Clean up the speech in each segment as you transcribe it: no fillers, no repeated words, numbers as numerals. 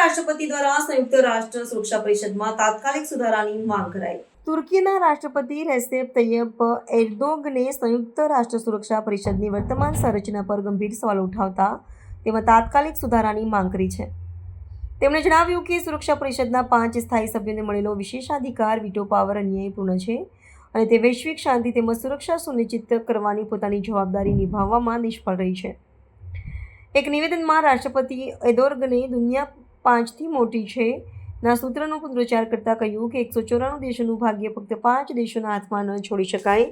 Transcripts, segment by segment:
રાષ્ટ્રપતિ દ્વારા સંયુક્ત રાષ્ટ્ર સુરક્ષા પરિષદમાં તાત્કાલિક સુધારાની માંગ કરાઈ. તુર્કીના રાષ્ટ્રપતિ રેસેપ તૈયપ એર્દોગને સંયુક્ત રાષ્ટ્ર સુરક્ષા પરિષદની વર્તમાન સંરચના પર ગંભીર સવાલ ઉઠાવતા તેમાં તાત્કાલિક સુધારાની માંગ કરી છે. તેમણે જણાવ્યું કે સુરક્ષા પરિષદના 5 સ્થાયી સભ્યોને મળેલો વિશેષાધિકાર વીટો પાવર અન્યાયપૂર્ણ છે અને તે વૈશ્વિક શાંતિ તેમજ સુરક્ષા સુનિશ્ચિત કરવાની પોતાની જવાબદારી નિભાવવામાં નિષ્ફળ રહી છે. એક નિવેદનમાં રાષ્ટ્રપતિ એર્દોગને દુનિયા 5થી મોટી છે ના સૂત્રનો પુનરુચ્ચાર કરતા કહ્યું કે 194 દેશોનું ભાગ્ય ફક્ત 5 દેશોના હાથમાં ન છોડી શકાય.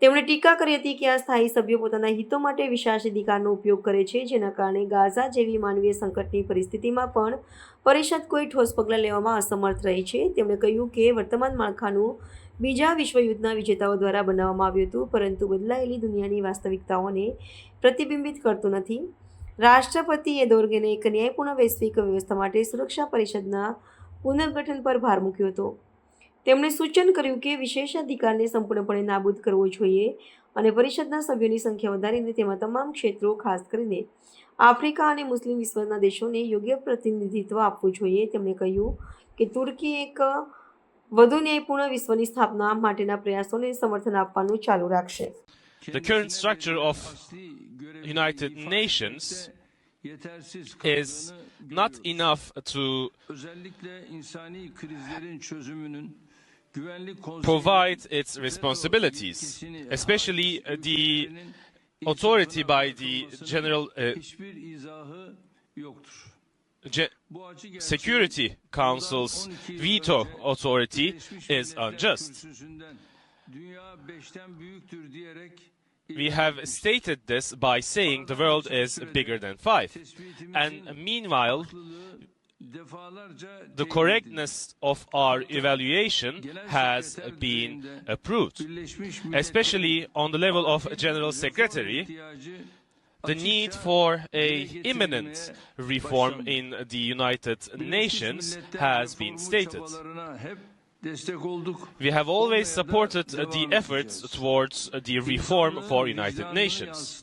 તેમણે ટીકા કરી હતી કે આ સ્થાયી સભ્યો પોતાના હિતો માટે વિશેષાધિકારનો ઉપયોગ કરે છે, જેના કારણે ગાઝા જેવી માનવીય સંકટની પરિસ્થિતિમાં પણ પરિષદ કોઈ ઠોસ પગલાં લેવામાં અસમર્થ રહી છે. તેમણે કહ્યું કે વર્તમાન માળખાનું બીજા વિશ્વયુદ્ધના વિજેતાઓ દ્વારા બનાવવામાં આવ્યું હતું, પરંતુ બદલાયેલી દુનિયાની વાસ્તવિકતાઓને પ્રતિબિંબિત કરતું નથી. રાષ્ટ્રપતિ એર્દોગને એક ન્યાયપૂર્ણ વૈશ્વિક વ્યવસ્થા માટે સુરક્ષા પરિષદના પુનર્ગઠન પર ભાર મૂક્યો હતો. તેમણે સૂચન કર્યું કે વિશેષાધિકારને સંપૂર્ણપણે નાબૂદ કરવો જોઈએ અને પરિષદના સભ્યોની સંખ્યા વધારીને તેમાં તમામ ક્ષેત્રો, ખાસ કરીને આફ્રિકા અને મુસ્લિમ વિશ્વના દેશોને યોગ્ય પ્રતિનિધિત્વ આપવું જોઈએ. તેમણે કહ્યું કે તુર્કી એક વધુ ન્યાયપૂર્ણ વિશ્વની સ્થાપના માટેના પ્રયાસોને સમર્થન આપવાનું ચાલુ રાખશે. The current structure of United Nations is not enough to provide its responsibilities, especially the authority by the General Security Council's veto authority is unjust. We have stated this by saying the world is bigger than 5. And meanwhile, the correctness of our evaluation has been approved, especially on the level of General Secretary. The need for an imminent reform in the United Nations has been stated. We have always supported the efforts towards the reform for United Nations.